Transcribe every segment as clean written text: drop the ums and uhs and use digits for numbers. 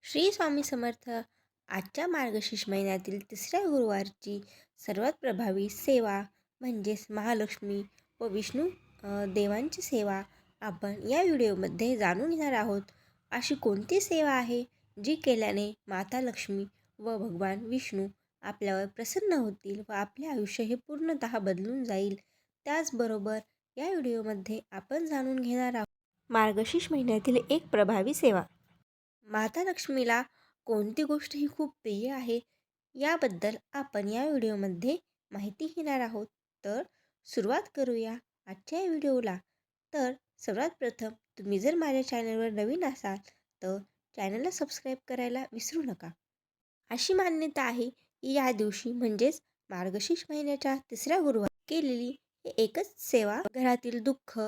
श्री स्वामी समर्थ. आजच्या मार्गशीर्ष महिन्यातील तिसऱ्या गुरुवारची सर्वात प्रभावी सेवा म्हणजेच महालक्ष्मी व विष्णू देवांची सेवा आपण या व्हिडिओमध्ये जाणून घेणार आहोत. अशी कोणती सेवा आहे जी केल्याने माता लक्ष्मी व भगवान विष्णू आपल्यावर प्रसन्न होतील व आपले आयुष्य हे पूर्णतः बदलून जाईल. त्याचबरोबर या व्हिडिओमध्ये आपण जाणून घेणार आहोत मार्गशीर्ष महिन्यातील एक प्रभावी सेवा. माता लक्ष्मीला कोणती गोष्ट ही खूप प्रिय आहे याबद्दल आपण या व्हिडिओमध्ये माहिती घेणार आहोत. तर सुरुवात करूया आजच्या या व्हिडिओला. तर सर्वात प्रथम तुम्ही जर माझ्या चॅनलवर नवीन असाल तर चॅनलला सबस्क्राईब करायला विसरू नका. अशी मान्यता आहे की या दिवशी म्हणजेच मार्गशीर्ष महिन्याच्या तिसऱ्या गुरुवार केलेली ही एकच सेवा घरातील दुःख,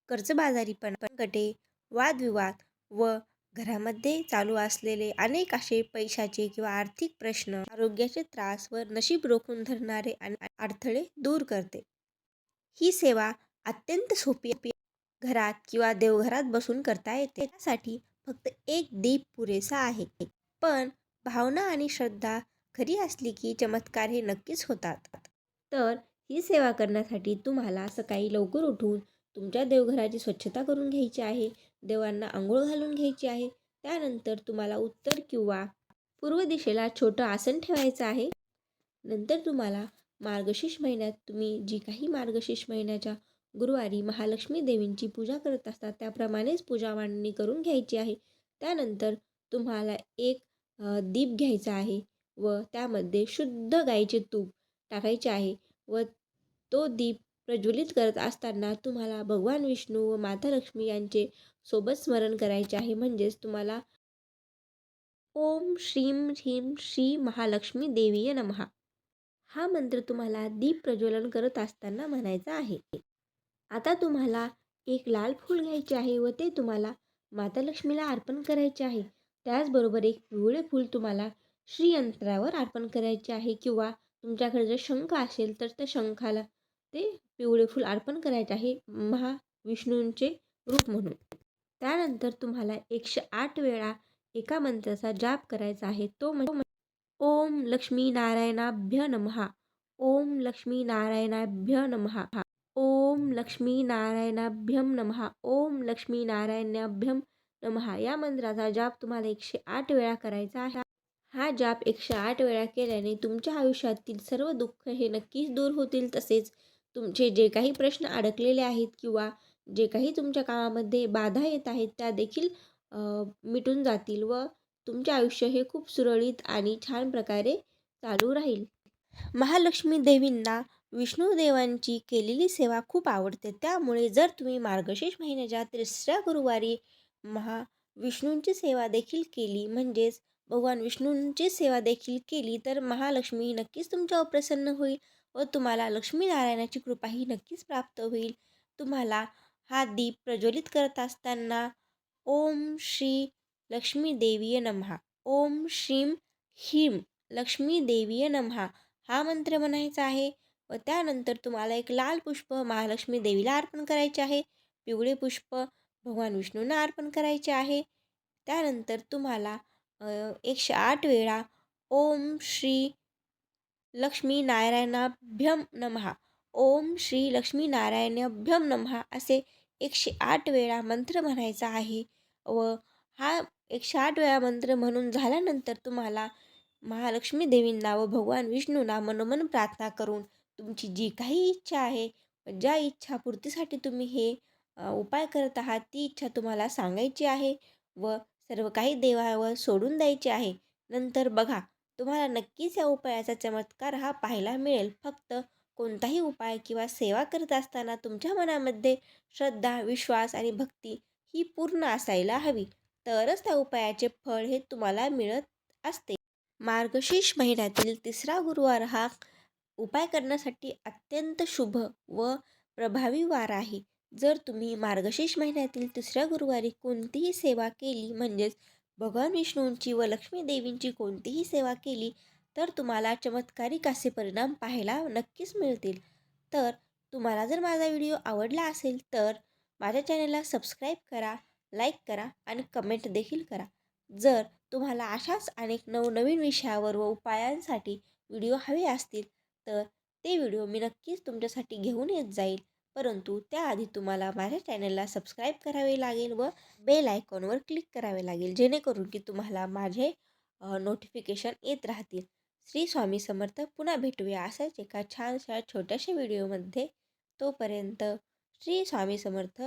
कर्जबाजारीपणा, संकटे, वादविवाद व घरामध्ये चालू असलेले अनेक असे पैशाचे किंवा आर्थिक प्रश्न, आरोग्याचे त्रास व नशीब रोखून धरणारे अडथळे दूर करते. ही सेवा अत्यंत सोपी घरात किंवा देवघरात बसून करता येते. त्यासाठी फक्त एक दीप पुरेसा आहे. पण भावना आणि श्रद्धा खरी असली की चमत्कार हे नक्कीच होतात. तर ही सेवा करण्यासाठी तुम्हाला सकाळी लवकर उठून तुमच्या देवघराची स्वच्छता करून घ्यायची आहे. देवांना अंघोळ घालून घ्यायची आहे. त्यानंतर तुम्हाला उत्तर किंवा पूर्व दिशेला छोटं आसन ठेवायचं आहे. नंतर तुम्हाला मार्गशीर्ष महिन्यात तुम्ही जी काही मार्गशीर्ष महिन्याच्या गुरुवारी महालक्ष्मी देवींची पूजा करत असतात त्याप्रमाणेच पूजा मांडणी करून घ्यायची आहे. त्यानंतर तुम्हाला एक दीप घ्यायचा आहे व त्यामध्ये शुद्ध गाईचे तूप टाकायचे आहे व तो दीप प्रज्वलित करत असताना तुम्हाला भगवान विष्णू व माता लक्ष्मी यांचे सोबत स्मरण करायचे आहे. म्हणजेच तुम्हाला ओम श्रीम ह्रीम श्री महालक्ष्मी देवीय नमः हा मंत्र तुम्हाला दीप प्रज्वलन करत असताना म्हणायचा आहे. आता तुम्हाला एक लाल फूल घ्यायचे आहे व ते तुम्हाला माता लक्ष्मीला अर्पण करायचे आहे. त्याचबरोबर एक पिवळे फूल तुम्हाला श्रीयंत्रावर अर्पण करायचे आहे किंवा तुमच्याकडे जर शंख असेल तर त्या शंखाला ते पिवळे फूल अर्पण करायचे आहे महाविष्णूंचे रूप म्हणून. त्यानंतर तुम्हाला 108 वेळा एका मंत्राचा जाप करायचा आहे. तो म्हणजे ओम लक्ष्मी नारायणाभ्य नमः. ओम लक्ष्मी नारायणाभ्य नमः. ओम लक्ष्मी नारायणाभ्यम नमः. ओम लक्ष्मी नारायणाभ्यम नमः या मंत्राचा जाप तुम्हाला 108 वेळा करायचा आहे. हा जाप 108 वेळा केल्याने तुमच्या आयुष्यातील सर्व दुःख हे नक्कीच दूर होतील. तसेच तुमचे जे काही प्रश्न अडकलेले आहेत किंवा जे काही तुमच्या कामामध्ये बाधा येत आहेत त्या देखील मिटून जातील व तुमचे आयुष्य हे खूप सुरळीत आणि छान प्रकारे चालू राहील. महालक्ष्मी देवींना विष्णू देवांची केलेली सेवा खूप आवडते. त्यामुळे जर तुम्ही मार्गशीर्ष महिन्याच्या तिसऱ्या गुरुवारी महाविष्णूंची सेवा देखील केली म्हणजेच भगवान विष्णूंची सेवा देखील केली तर महालक्ष्मी नक्कीच तुमच्यावर प्रसन्न होईल व तुम्हाला लक्ष्मीनारायणाची कृपाही नक्कीच प्राप्त होईल. तुम्हाला हा दीप प्रज्वलित करत असताना ओम श्री लक्ष्मी देवीय नमः, ओम श्रीम ह्रीम लक्ष्मी देवीय नमः हा मंत्र म्हणायचा आहे व त्यानंतर तुम्हाला एक लाल पुष्प महालक्ष्मी देवीला अर्पण करायचे आहे. पिवळे पुष्प भगवान विष्णूंना अर्पण करायचे आहे. त्यानंतर तुम्हाला 108 वेळा ओम श्री लक्ष्मी नारायणाभ्यम नमः, ओम श्री लक्ष्मी नारायणाभ्यम नमः असे 108 वेळा मंत्र म्हणायचा आहे व हा 108 वेळा मंत्र म्हणून झाल्यानंतर तुम्हाला महालक्ष्मी देवींना व भगवान विष्णूंना मनोमन प्रार्थना करून तुमची जी काही इच्छा आहे ज्या इच्छापूर्तीसाठी तुम्ही हे उपाय करत आहात ती इच्छा तुम्हाला सांगायची आहे व सर्व काही देवावर सोडून द्यायचे आहे. नंतर बघा तुम्हाला नक्कीच या उपायाचा चमत्कार हा पाहायला मिळेल. फक्त कोणताही उपाय किंवा सेवा करत असताना तुमच्या मनामध्ये श्रद्धा, विश्वास आणि भक्ती ही पूर्ण असायला हवी. तरच त्या उपायाचे फळ हे तुम्हाला मिळत असते. मार्गशीर्ष महिन्यातील तिसरा गुरुवार हा उपाय करण्यासाठी अत्यंत शुभ व प्रभावी वार आहे. जर तुम्ही मार्गशीर्ष महिन्यातील तिसऱ्या गुरुवारी कोणतीही सेवा केली म्हणजेच भगवान विष्णूंची व लक्ष्मी देवींची कोणतीही सेवा केली तर तुम्हाला चमत्कारिक असे परिणाम पाहायला नक्कीच मिळतील. तर तुम्हाला जर माझा व्हिडिओ आवडला असेल तर माझ्या चॅनलला सबस्क्राईब करा, लाईक करा आणि कमेंट देखील करा. जर तुम्हाला अशाच अनेक नवनवीन विषयावर व उपायांसाठी व्हिडिओ हवे असतील तर ते व्हिडिओ मी नक्कीच तुमच्यासाठी घेऊन येत जाईल. परंतु त्याआधी तुम्हाला माझ्या चॅनलला सबस्क्राईब करावे लागेल व बेल आयकॉनवर क्लिक करावे लागेल, जेणेकरून की तुम्हाला माझे नोटिफिकेशन येत राहतील. श्री स्वामी समर्थ. पुन्हा भेटूया अशाच एका छानशा छोट्याशा व्हिडिओमध्ये. तोपर्यंत श्री स्वामी समर्थ.